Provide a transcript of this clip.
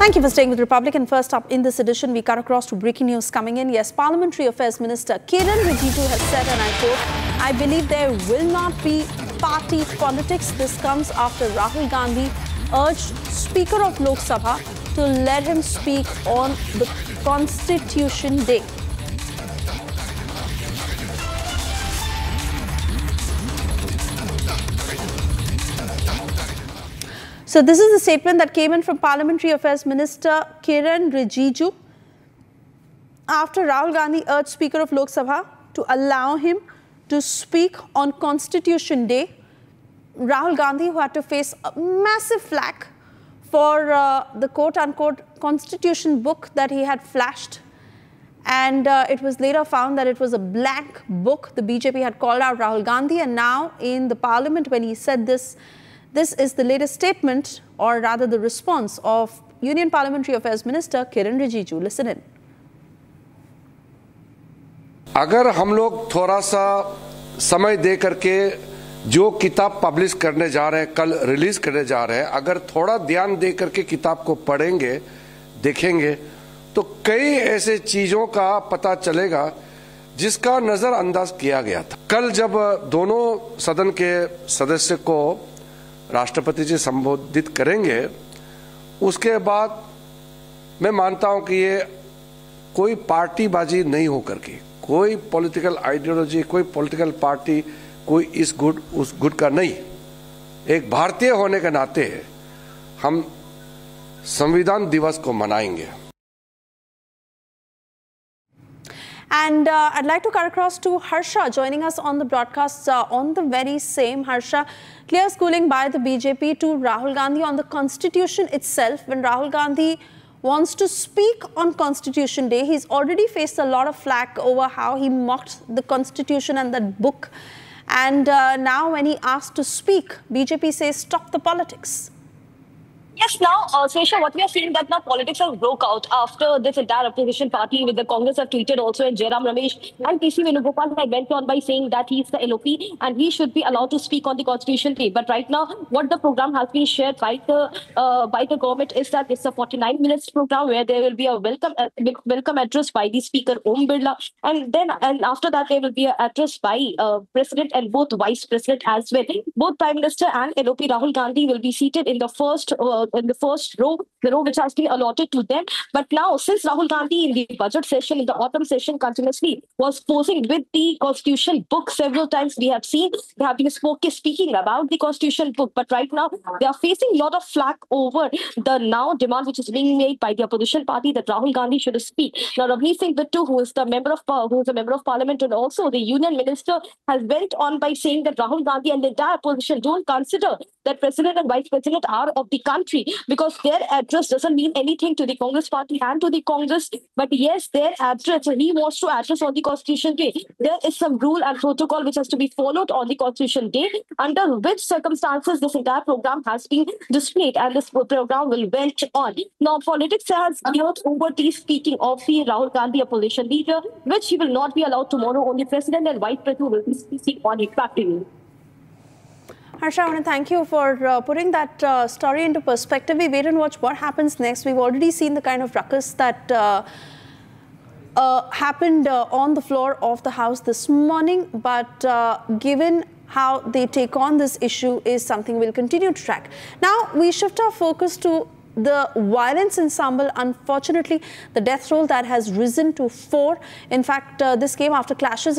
Thank you for staying with Republic. And first up in this edition, we cut across to breaking news coming in. Yes, Parliamentary Affairs Minister Kiren Rijiju has said, and I quote, "I believe there will not be party politics." This comes after Rahul Gandhi urged Speaker of Lok Sabha to let him speak on the Constitution Day. So this is the statement that came in from Parliamentary Affairs Minister Kiren Rijiju after Rahul Gandhi urged Speaker of Lok Sabha to allow him to speak on Constitution Day. Rahul Gandhi, who had to face a massive flack for the quote-unquote Constitution book that he had flashed, and it was later found that it was a blank book. The BJP had called out Rahul Gandhi, and now in the Parliament when he said this, this is the latest statement, or rather the response of Union Parliamentary Affairs Minister Kiren Rijiju. Listen in. अगर हम लोग थोड़ा सा समय दे करके जो किताब publish करने जा रहे हैं, कल रिलीज करने जा रहे हैं, अगर थोड़ा ध्यान दे करके किताब को पढ़ेंगे, देखेंगे, तो कई ऐसे चीजों का पता चलेगा जिसका नजरअंदाज किया गया था। कल जब दोनों सदन के सदस्य को राष्ट्रपति जी संबोधित करेंगे, उसके बाद मैं मानता हूं कि ये कोई पार्टीबाजी नहीं हो करके, कोई पॉलिटिकल आइडियोलॉजी, कोई पॉलिटिकल पार्टी, कोई इस गुट उस गुट का नहीं, एक भारतीय होने के नाते हम संविधान दिवस को मनाएंगे। And I'd like to cut across to Harsha joining us on the broadcast on the very same. Harsha, clear schooling by the BJP to Rahul Gandhi on the Constitution itself. When Rahul Gandhi wants to speak on Constitution Day, he's already faced a lot of flack over how he mocked the Constitution and that book. And now when he asked to speak, BJP says stop the politics. Yes, now, Sesha, what we are seeing that now politics has broke out after this entire opposition party with the Congress have tweeted also, and Jairam Ramesh and P.C. Venugopal had went on by saying that he's the LOP and he should be allowed to speak on the Constitution Day. But right now, what the program has been shared by the government is that it's a 49 minutes program where there will be a welcome address by the Speaker Om Birla, and after that there will be an address by President and both Vice President as well. Both Prime Minister and LOP Rahul Gandhi will be seated in the first row, the row which has been allotted to them. But now, since Rahul Gandhi in the budget session, in the autumn session, continuously was posing with the Constitution book several times, we have seen they have been speaking about the Constitution book. But right now, they are facing a lot of flack over the now demand which is being made by the opposition party that Rahul Gandhi should speak. Now, Ravneet Singh Bittu, who is a member of Parliament, and also the Union Minister, has went on by saying that Rahul Gandhi and the entire opposition don't consider that President and Vice President are of the country, because their address doesn't mean anything to the Congress party and to the Congress. But yes, their address, he wants to address on the Constitution Day. There is some rule and protocol which has to be followed on the Constitution Day, under which circumstances this entire program has been displayed, and this program will went on. Now, politics has geared over the speaking of the Rahul Gandhi, opposition leader, which he will not be allowed tomorrow. Only President and Vice President will be speaking on it practically. Harsha, I want to thank you for putting that story into perspective. We wait and watch what happens next. We've already seen the kind of ruckus that happened on the floor of the House this morning. But given how they take on this issue is something we'll continue to track. Now, we shift our focus to the violence ensemble. Unfortunately, the death roll that has risen to 4. In fact, this came after clashes